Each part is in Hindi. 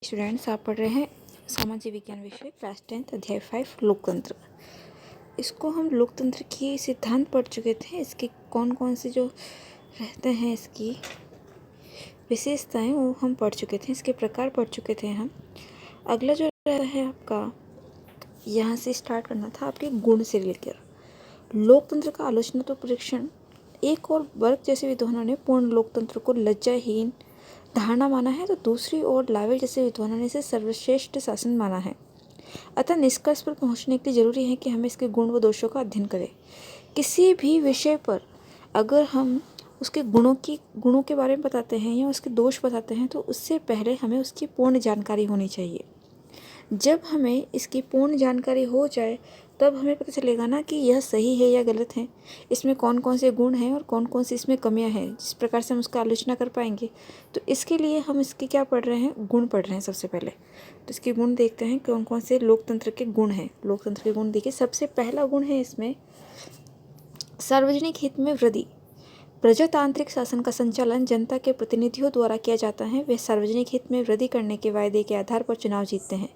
स्टूडेंट्स, आप पढ़ रहे हैं सामाजिक विज्ञान विषय क्लास 10 अध्याय 5 लोकतंत्र। इसको हम लोकतंत्र की सिद्धांत पढ़ चुके थे। इसके कौन कौन से जो रहते हैं, इसकी विशेषताएं, वो हम पढ़ चुके थे। इसके प्रकार पढ़ चुके थे हम। अगला जो रहता है आपका, यहाँ से स्टार्ट करना था आपके गुण से लेकर। लोकतंत्र का आलोचनात्मक परीक्षण। एक और वर्ग जैसे विद्वानों ने पूर्ण लोकतंत्र को लज्जाहीन धारणा माना है, तो दूसरी ओर लावेल जैसे विद्वानों ने इसे सर्वश्रेष्ठ शासन माना है। अतः निष्कर्ष पर पहुंचने के लिए जरूरी है कि हमें इसके गुण व दोषों का अध्ययन करें। किसी भी विषय पर अगर हम उसके गुणों के बारे में बताते हैं या उसके दोष बताते हैं, तो उससे पहले हमें उसकी पूर्ण जानकारी होनी चाहिए। जब हमें इसकी पूर्ण जानकारी हो जाए, तब हमें पता चलेगा ना कि यह सही है या गलत है, इसमें कौन कौन से गुण हैं और कौन कौन सी इसमें कमियां हैं, जिस प्रकार से हम उसका आलोचना कर पाएंगे। तो इसके लिए हम इसके क्या पढ़ रहे हैं, गुण पढ़ रहे हैं सबसे पहले। तो इसके गुण देखते हैं, कौन कौन से लोकतंत्र के गुण हैं। लोकतंत्र के गुण देखिए, सबसे पहला गुण है इसमें सार्वजनिक हित में वृद्धि। प्रजातांत्रिक शासन का संचालन जनता के प्रतिनिधियों द्वारा किया जाता है। वे सार्वजनिक हित में वृद्धि करने के वायदे के आधार पर चुनाव जीतते हैं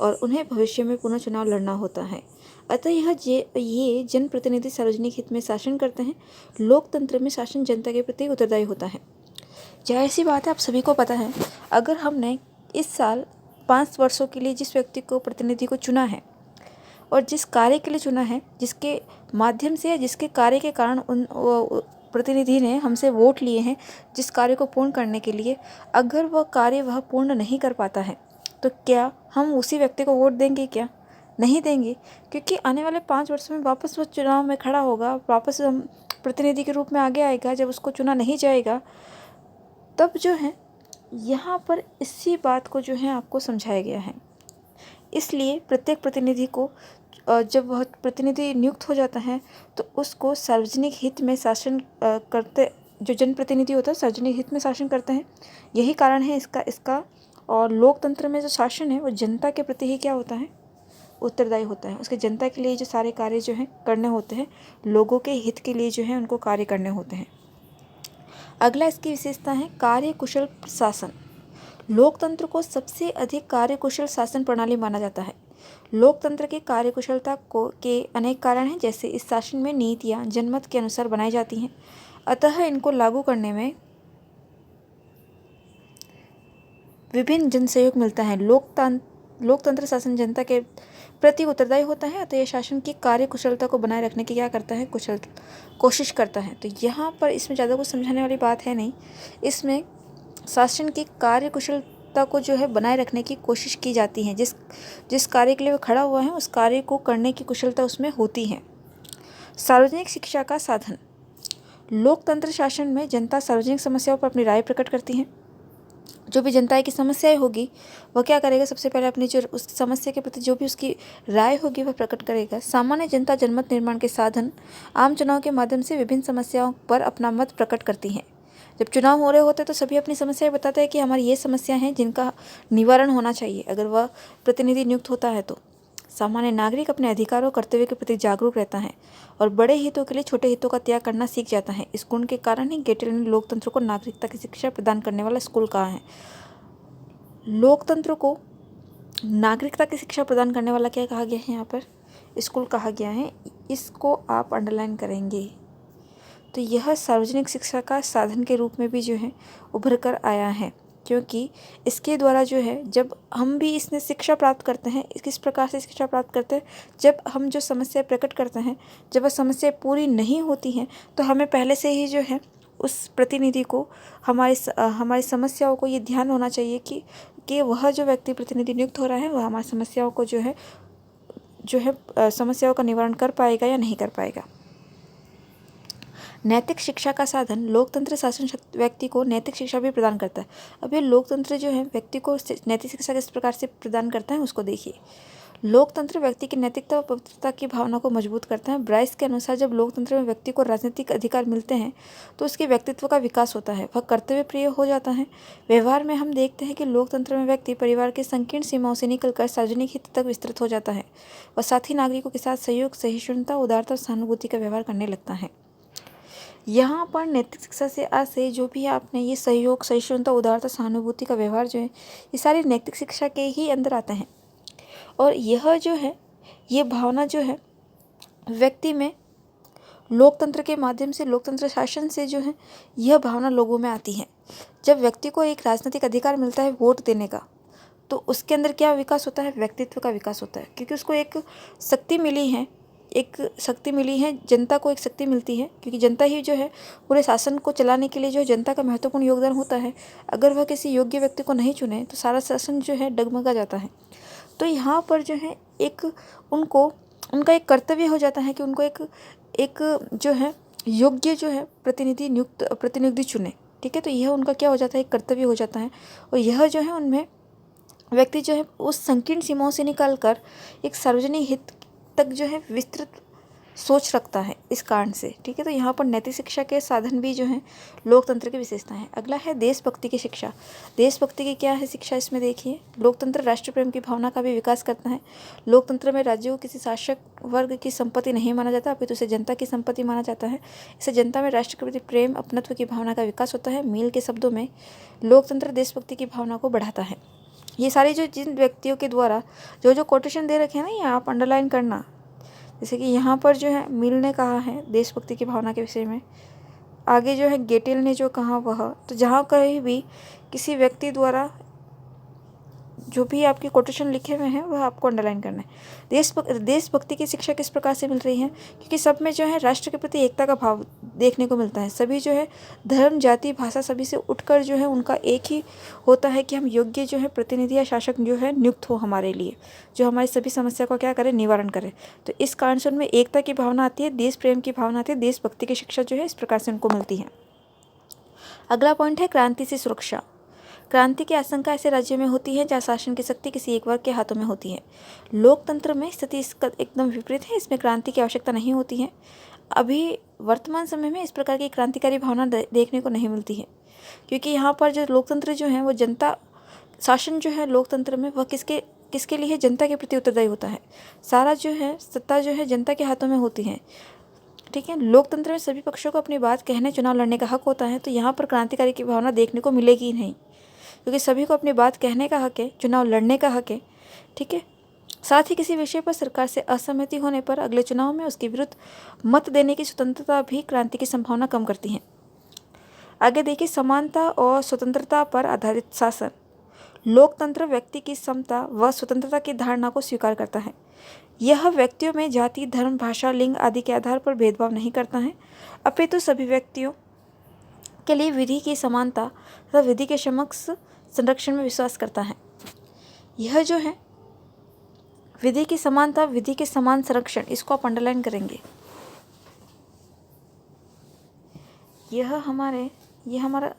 और उन्हें भविष्य में पुनः चुनाव लड़ना होता है। अतः ये जनप्रतिनिधि सार्वजनिक हित में शासन करते हैं। लोकतंत्र में शासन जनता के प्रति उत्तरदायी होता है। जाहिर सी बात है, आप सभी को पता है, अगर हमने इस साल 5 वर्षों के लिए जिस व्यक्ति को प्रतिनिधि को चुना है और जिस कार्य के लिए चुना है, जिसके माध्यम से या जिसके कार्य के कारण उन प्रतिनिधि ने हमसे वोट लिए हैं जिस कार्य को पूर्ण करने के लिए, अगर वह कार्य वह पूर्ण नहीं कर पाता है, तो क्या हम उसी व्यक्ति को वोट देंगे? क्या नहीं देंगे, क्योंकि आने वाले 5 वर्षों में वापस वो चुनाव में खड़ा होगा, वापस हम प्रतिनिधि के रूप में आगे आएगा। जब उसको चुना नहीं जाएगा, तब जो है यहाँ पर इसी बात को जो है आपको समझाया गया है। इसलिए प्रत्येक प्रतिनिधि को जब वह प्रतिनिधि नियुक्त हो जाता है, तो उसको सार्वजनिक हित में शासन करते, जो जनप्रतिनिधि होता है सार्वजनिक हित में शासन करते हैं। यही कारण है इसका। और लोकतंत्र में जो शासन है वो जनता के प्रति ही क्या होता है, उत्तरदायी होता है। उसके जनता के लिए जो सारे कार्य जो हैं करने होते हैं, लोगों के हित के लिए जो है उनको कार्य करने होते हैं। अगला इसकी विशेषता है कार्यकुशल शासन। लोकतंत्र को सबसे अधिक कार्यकुशल शासन प्रणाली माना जाता है। लोकतंत्र की कार्यकुशलता के अनेक कारण हैं, जैसे इस शासन में नीतियाँ जनमत के अनुसार बनाई जाती हैं, अतः इनको लागू करने में विभिन्न जनसहयोग मिलता है। लोकतंत्र शासन जनता के प्रति उत्तरदायी होता है, अतः यह शासन की कार्यकुशलता को बनाए रखने की क्या करता है, कोशिश करता है। तो यहाँ पर इसमें ज़्यादा कुछ समझाने वाली बात है नहीं। इसमें शासन की कार्यकुशलता को जो है बनाए रखने की कोशिश की जाती है। जिस कार्य के लिए वो खड़ा हुआ है, उस कार्य को करने की कुशलता उसमें होती है। सार्वजनिक शिक्षा का साधन। लोकतंत्र शासन में जनता सार्वजनिक समस्याओं पर अपनी राय प्रकट करती है। जो भी जनता की समस्याएं होगी, वह क्या करेगा, सबसे पहले अपनी जो उस समस्या के प्रति जो भी उसकी राय होगी वह प्रकट करेगा। सामान्य जनता जनमत निर्माण के साधन आम चुनाव के माध्यम से विभिन्न समस्याओं पर अपना मत प्रकट करती हैं। जब चुनाव हो रहे होते हैं तो सभी अपनी समस्याएं बताते हैं कि हमारी ये समस्या हैं जिनका निवारण होना चाहिए। अगर वह प्रतिनिधि नियुक्त होता है तो सामान्य नागरिक अपने अधिकारों और कर्तव्य के प्रति जागरूक रहता है और बड़े हितों के लिए छोटे हितों का त्याग करना सीख जाता है। इस गुण के कारण ही गेटेल ने लोकतंत्र को नागरिकता की शिक्षा प्रदान करने वाला स्कूल कहा है। लोकतंत्र को नागरिकता की शिक्षा प्रदान करने वाला क्या कहा गया है, यहाँ पर स्कूल कहा गया है। इसको आप अंडरलाइन करेंगे। तो यह सार्वजनिक शिक्षा का साधन के रूप में भी जो है उभर कर आया है, क्योंकि इसके द्वारा जो है, जब हम भी इसमें शिक्षा प्राप्त करते हैं, किस प्रकार से शिक्षा प्राप्त करते हैं, जब हम जो समस्या प्रकट करते हैं, जब वह समस्या पूरी नहीं होती हैं, तो हमें पहले से ही जो है उस प्रतिनिधि को हमारी समस्याओं को ये ध्यान होना चाहिए कि वह जो व्यक्ति प्रतिनिधि नियुक्त हो रहा है वह हमारी समस्याओं को जो है समस्याओं का निवारण कर पाएगा या नहीं कर पाएगा। नैतिक शिक्षा का साधन। लोकतंत्र शासन व्यक्ति को नैतिक शिक्षा भी प्रदान करता है। अब ये लोकतंत्र जो है व्यक्ति को नैतिक शिक्षा किस प्रकार से प्रदान करता है उसको देखिए। लोकतंत्र व्यक्ति की नैतिकता और पवित्रता की भावना को मजबूत करता है। ब्राइस के अनुसार जब लोकतंत्र में व्यक्ति को राजनीतिक अधिकार मिलते हैं तो उसके व्यक्तित्व का विकास होता है, वह कर्तव्य प्रिय हो जाता है। व्यवहार में हम देखते हैं कि लोकतंत्र में व्यक्ति परिवार की संकीर्ण सीमाओं से निकलकर सार्वजनिक हित तक विस्तृत हो जाता है। वह साथी नागरिकों के साथ सहयोग, सहिष्णुता, उदारता और सहानुभूति का व्यवहार करने लगता है। यहाँ पर नैतिक शिक्षा से से जो भी आपने ये सहयोग, सहिष्णुता, उदारता, सहानुभूति का व्यवहार जो है, ये सारे नैतिक शिक्षा के ही अंदर आते हैं। और यह जो है, ये भावना जो है व्यक्ति में लोकतंत्र के माध्यम से, लोकतंत्र शासन से जो है, यह भावना लोगों में आती है। जब व्यक्ति को एक राजनीतिक अधिकार मिलता है वोट देने का, तो उसके अंदर क्या विकास होता है? व्यक्तित्व का विकास होता है, क्योंकि उसको एक शक्ति मिली है, जनता को एक शक्ति मिलती है, क्योंकि जनता ही जो है पूरे शासन को चलाने के लिए जो जनता का महत्वपूर्ण योगदान होता है। अगर वह किसी योग्य व्यक्ति को नहीं चुने तो सारा शासन जो है डगमगा जाता है। तो यहाँ पर जो है उनका एक कर्तव्य हो जाता है कि उनको एक जो है योग्य जो है प्रतिनिधि चुने। ठीक है, तो यह उनका क्या हो जाता है? एक कर्तव्य हो जाता है। और यह जो है उनमें व्यक्ति जो है उस संकीर्ण सीमाओं से निकाल कर एक सार्वजनिक हित तक जो है विस्तृत सोच रखता है इस कारण से। ठीक है, तो यहाँ पर नैतिक शिक्षा के साधन भी जो हैं लोकतंत्र की विशेषता है। अगला है देशभक्ति की शिक्षा। देशभक्ति की क्या है शिक्षा? इसमें देखिए, लोकतंत्र राष्ट्र प्रेम की भावना का भी विकास करता है। लोकतंत्र में राज्यों को किसी शासक वर्ग की संपत्ति नहीं माना जाता, अपितु उसे जनता की संपत्ति माना जाता है। इससे जनता में राष्ट्र के प्रति प्रेम, अपनत्व की भावना का विकास होता है। मील के शब्दों में लोकतंत्र देशभक्ति की भावना को बढ़ाता है। ये सारे जो जिन व्यक्तियों के द्वारा जो कोटेशन दे रखे हैं ना, ये आप अंडरलाइन करना। जैसे कि यहाँ पर जो है मिल ने कहा है देशभक्ति की भावना के विषय में, आगे जो है गेटेल ने जो कहा वह, तो जहाँ कहीं भी किसी व्यक्ति द्वारा जो भी आपके कोटेशन लिखे हुए हैं वह आपको अंडरलाइन करना है। देशभक्ति की शिक्षा किस प्रकार से मिल रही है? क्योंकि सब में जो है राष्ट्र के प्रति एकता का भाव देखने को मिलता है। सभी जो है धर्म, जाति, भाषा सभी से उठकर जो है उनका एक ही होता है कि हम योग्य जो है प्रतिनिधि या शासक जो है नियुक्त हो हमारे लिए, जो हमारी सभी समस्या को क्या करे? निवारण करे। तो इस कारण से उनमें एकता की भावना आती है, देश प्रेम की भावना आती है। देशभक्ति की शिक्षा जो है इस प्रकार से उनको मिलती है। अगला पॉइंट है क्रांति से सुरक्षा। क्रांति की आशंका ऐसे राज्यों में होती है जहाँ शासन की शक्ति किसी एक वर्ग के हाथों में होती है। लोकतंत्र में स्थिति इसका एकदम विपरीत है, इसमें क्रांति की आवश्यकता नहीं होती है। अभी वर्तमान समय में इस प्रकार की क्रांतिकारी भावना देखने को नहीं मिलती है, क्योंकि यहाँ पर जो लोकतंत्र जो है वो जनता शासन जो है लोकतंत्र में वह किसके लिए? जनता के प्रति उत्तरदायी होता है। सारा जो है सत्ता जो है जनता के हाथों में होती है। ठीक है, लोकतंत्र में सभी पक्षों को अपनी बात कहने, चुनाव लड़ने का हक होता है। तो यहाँ पर क्रांतिकारी की भावना देखने को मिलेगी ही नहीं, क्योंकि सभी को अपनी बात कहने का हक है, चुनाव लड़ने का हक है। ठीक है, साथ ही किसी विषय पर सरकार से असहमति होने पर अगले चुनाव में उसके विरुद्ध मत देने की स्वतंत्रता भी क्रांति की संभावना कम करती है। आगे देखिए, समानता और स्वतंत्रता पर आधारित शासन। लोकतंत्र व्यक्ति की समता व स्वतंत्रता की धारणा को स्वीकार करता है। यह व्यक्तियों में जाति, धर्म, भाषा, लिंग आदि के आधार पर भेदभाव नहीं करता है, अपितु सभी व्यक्तियों के लिए विधि की समानता तथा विधि के समक्ष संरक्षण में विश्वास करता है। यह जो है विधि की समानता, विधि के समान संरक्षण, इसको आप अंडरलाइन करेंगे। यह हमारा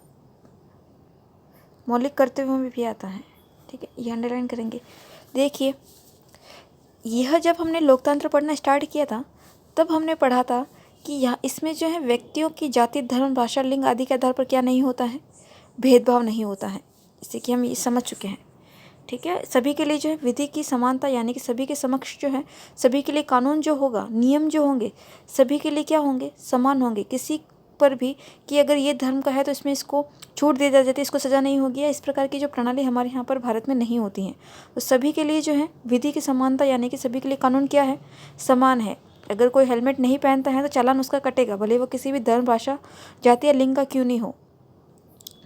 मौलिक कर्तव्यों में भी आता है। ठीक है, यह अंडरलाइन करेंगे। देखिए, यह जब हमने लोकतंत्र पढ़ना स्टार्ट किया था तब हमने पढ़ा था कि यहाँ इसमें जो है व्यक्तियों की जाति, धर्म, भाषा, लिंग आदि के आधार पर क्या नहीं होता है? भेदभाव नहीं होता है। इससे कि हम ये समझ चुके हैं। ठीक है, सभी के लिए जो है विधि की समानता, यानी कि सभी के समक्ष जो है सभी के लिए कानून जो होगा, नियम जो होंगे, सभी के लिए क्या होंगे? समान होंगे। किसी पर भी कि अगर ये धर्म का है तो इसमें इसको छूट दे जाती है, इसको सज़ा नहीं होगी, इस प्रकार की जो प्रणाली हमारे यहाँ पर भारत में नहीं होती हैं। तो सभी के लिए जो है विधि की समानता, यानी कि सभी के लिए कानून क्या है? समान है। अगर कोई हेलमेट नहीं पहनता है तो चालान उसका कटेगा, भले वो किसी भी धर्म, भाषा, जाति या लिंग का क्यों नहीं हो।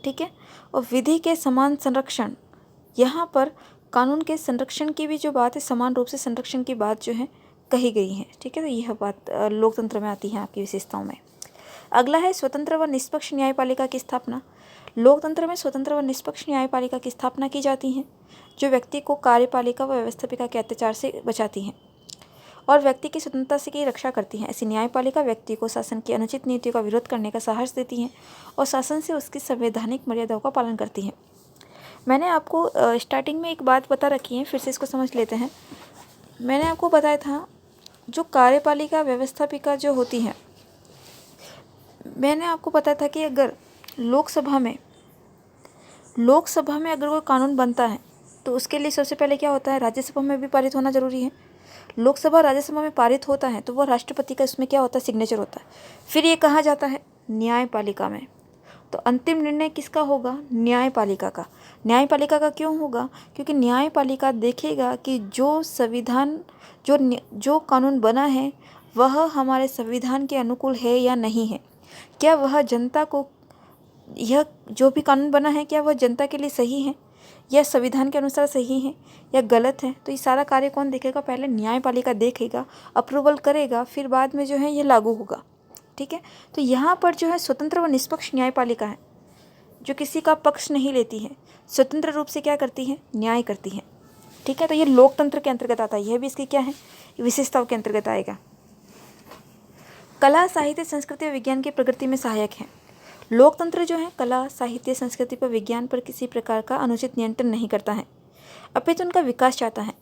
ठीक है, और विधि के समान संरक्षण, यहाँ पर कानून के संरक्षण की भी जो बात है, समान रूप से संरक्षण की बात जो है कही गई है। ठीक है, तो यह बात लोकतंत्र में आती है आपकी विशेषताओं में। अगला है स्वतंत्र व निष्पक्ष न्यायपालिका की स्थापना। लोकतंत्र में स्वतंत्र व निष्पक्ष न्यायपालिका की स्थापना की जाती है, जो व्यक्ति को कार्यपालिका व व्यवस्थापिका के अत्याचार से बचाती है और व्यक्ति की स्वतंत्रता से की रक्षा करती है। ऐसी न्यायपालिका व्यक्ति को शासन की अनुचित नीतियों का विरोध करने का साहस देती है और शासन से उसकी संवैधानिक मर्यादाओं का पालन करती है। मैंने आपको स्टार्टिंग में एक बात बता रखी है, फिर से इसको समझ लेते हैं। मैंने आपको बताया था जो कार्यपालिका व्यवस्थापिका जो होती है, मैंने आपको बताया था कि अगर लोकसभा में अगर कोई कानून बनता है तो उसके लिए सबसे पहले क्या होता है? राज्यसभा में भी पारित होना जरूरी है। लोकसभा राज्यसभा में पारित होता है तो वो राष्ट्रपति का इसमें क्या होता है? सिग्नेचर होता है। फिर ये कहाँ जाता है? न्यायपालिका में। तो अंतिम निर्णय किसका होगा? न्यायपालिका का। न्यायपालिका का क्यों होगा? क्योंकि न्यायपालिका देखेगा कि जो संविधान जो कानून बना है वह हमारे संविधान के अनुकूल है या नहीं है। क्या वह जनता को, यह जो भी कानून बना है क्या वह जनता के लिए सही है या संविधान के अनुसार सही है या गलत है। तो ये सारा कार्य कौन देखेगा? पहले न्यायपालिका देखेगा, अप्रूवल करेगा, फिर बाद में जो है यह लागू होगा। ठीक है, तो यहाँ पर जो है स्वतंत्र व निष्पक्ष न्यायपालिका है, जो किसी का पक्ष नहीं लेती है, स्वतंत्र रूप से क्या करती है? न्याय करती है। ठीक है, तो ये लोकतंत्र के अंतर्गत आता है। यह भी इसकी क्या है? विशेषताओं के अंतर्गत आएगा। कला, साहित्य, संस्कृति और विज्ञान की प्रगति में सहायक है। लोकतंत्र जो है कला, साहित्य, संस्कृति पर, विज्ञान पर किसी प्रकार का अनुचित नियंत्रण नहीं करता है, अपितु उनका विकास चाहता है।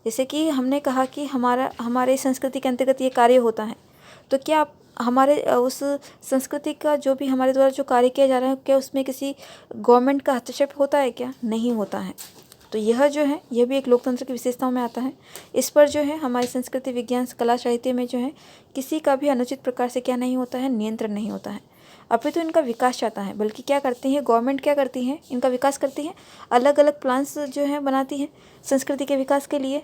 जैसे कि हमने कहा कि हमारे संस्कृति के अंतर्गत ये कार्य होता है, तो क्या हमारे उस संस्कृति का जो भी हमारे द्वारा जो कार्य किया जा रहा है, क्या उसमें किसी गवर्नमेंट का हस्तक्षेप होता है क्या? नहीं होता है। तो यह जो है यह भी एक लोकतंत्र की विशेषताओं में आता है। इस पर जो है हमारी संस्कृति, विज्ञान, कला, साहित्य में जो है किसी का भी अनुचित प्रकार से क्या नहीं होता है? नियंत्रण नहीं होता है, अपितु इनका विकास चाहता है। बल्कि क्या करती है गवर्नमेंट? क्या करती है? इनका विकास करती है, अलग अलग प्लान्स जो है बनाती है संस्कृति के विकास के लिए।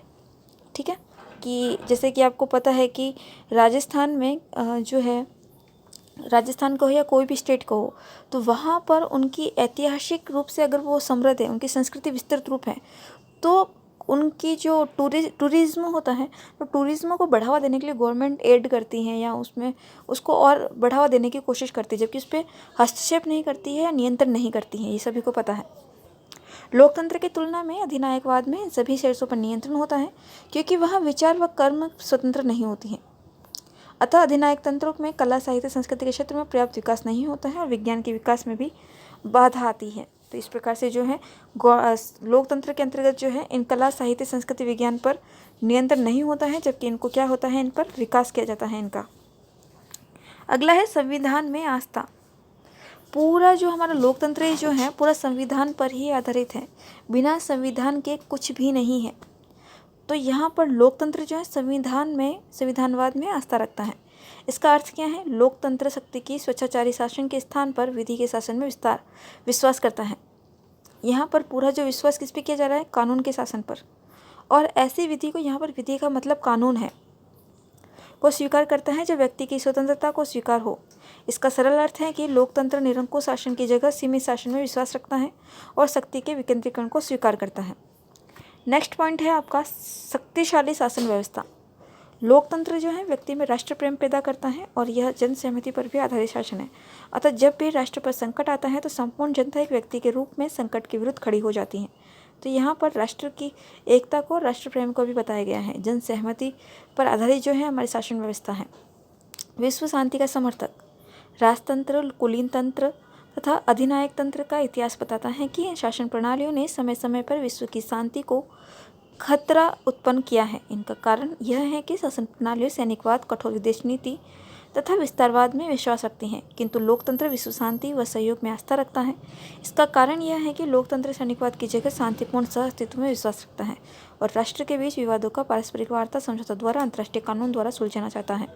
ठीक है, कि जैसे कि आपको पता है कि राजस्थान में जो है, राजस्थान को हो या कोई भी स्टेट को हो, तो वहाँ पर उनकी ऐतिहासिक रूप से अगर वो समृद्ध है, उनकी संस्कृति विस्तृत रूप है, तो उनकी जो टूरिज्म होता है, तो टूरिज्म को बढ़ावा देने के लिए गवर्नमेंट एड करती है या उसमें उसको और बढ़ावा देने की कोशिश करती है, जबकि उस पर हस्तक्षेप नहीं करती है या नियंत्रण नहीं करती है। ये सभी को पता है। लोकतंत्र की तुलना में अधिनायकवाद में सभी शीर्षों पर नियंत्रण होता है, क्योंकि वहाँ विचार व कर्म स्वतंत्र नहीं होती हैं। अतः अधिनायक तंत्रों में कला, साहित्य, संस्कृति के क्षेत्र में पर्याप्त विकास नहीं होता है और विज्ञान के विकास में भी बाधा आती है। तो इस प्रकार से जो है लोकतंत्र के अंतर्गत जो है इन कला, साहित्य, संस्कृति, विज्ञान पर नियंत्रण नहीं होता है, जबकि इनको क्या होता है? इन पर विकास किया जाता है इनका। अगला है संविधान में आस्था। पूरा जो हमारा लोकतंत्र जो है पूरा संविधान पर ही आधारित है, बिना संविधान के कुछ भी नहीं है। तो यहाँ पर लोकतंत्र जो है संविधानवाद में आस्था रखता है। इसका अर्थ क्या है? लोकतंत्र शक्ति की स्वेच्छाचारी शासन के स्थान पर विधि के शासन में विश्वास करता है। यहाँ पर पूरा जो विश्वास किस पे किया जा रहा है? कानून के शासन पर। और ऐसी विधि को, यहाँ पर विधि का मतलब कानून है, को स्वीकार करता है जो व्यक्ति की स्वतंत्रता को स्वीकार हो। इसका सरल अर्थ है कि लोकतंत्र निरंकुश शासन की जगह सीमित शासन में विश्वास रखता है और शक्ति के विकेंद्रीकरण को स्वीकार करता है। नेक्स्ट पॉइंट है आपका शक्तिशाली शासन व्यवस्था। लोकतंत्र जो है व्यक्ति में राष्ट्र प्रेम पैदा करता है और यह जन सहमति पर भी आधारित शासन है। अतः जब भी राष्ट्र पर संकट आता है तो संपूर्ण जनता एक व्यक्ति के रूप में संकट के विरुद्ध खड़ी हो जाती है। तो यहाँ पर राष्ट्र की एकता को, राष्ट्र प्रेम को भी बताया गया है। जन सहमति पर आधारित जो है हमारी शासन व्यवस्था है। विश्व शांति का समर्थक। राजतंत्र, कुलीन तंत्र तथा अधिनायक तंत्र का इतिहास बताता है कि इन शासन प्रणालियों ने समय समय पर विश्व की शांति को खतरा उत्पन्न किया है। इनका कारण यह है कि शासन प्रणालियों सैनिकवाद, कठोर विदेश नीति तथा विस्तारवाद में विश्वास रखती हैं, किंतु लोकतंत्र विश्व शांति व सहयोग में आस्था रखता है। इसका कारण यह है कि लोकतंत्र सैनिकवाद की जगह शांतिपूर्ण सह अस्तित्व में विश्वास रखता है और राष्ट्र के बीच विवादों का पारस्परिक वार्ता, समझौता द्वारा, अंतर्राष्ट्रीय कानून द्वारा सुलझाना चाहता है।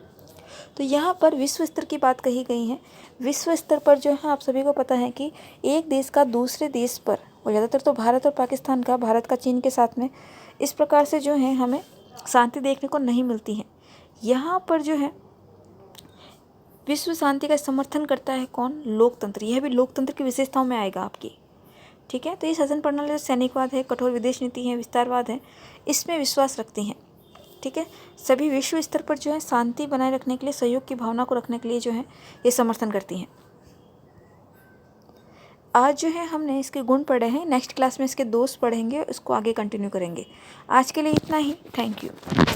तो यहाँ पर विश्व स्तर की बात कही गई है। विश्व स्तर पर जो है आप सभी को पता है कि एक देश का दूसरे देश पर, और ज़्यादातर तो भारत और पाकिस्तान का, भारत का चीन के साथ में, इस प्रकार से जो है हमें शांति देखने को नहीं मिलती है। यहाँ पर जो है विश्व शांति का समर्थन करता है कौन? लोकतंत्र। यह भी लोकतंत्र की विशेषताओं में आएगा आपकी। ठीक है, तो ये शासन प्रणाली जो सैनिकवाद है, कठोर विदेश नीति है, विस्तारवाद है, इसमें विश्वास रखती हैं। ठीक है, सभी विश्व स्तर पर जो है शांति बनाए रखने के लिए, सहयोग की भावना को रखने के लिए जो है ये समर्थन करती हैं। आज जो है हमने इसके गुण पढ़े हैं। नेक्स्ट क्लास में इसके दोष पढ़ेंगे, इसको आगे कंटिन्यू करेंगे। आज के लिए इतना ही। Thank you.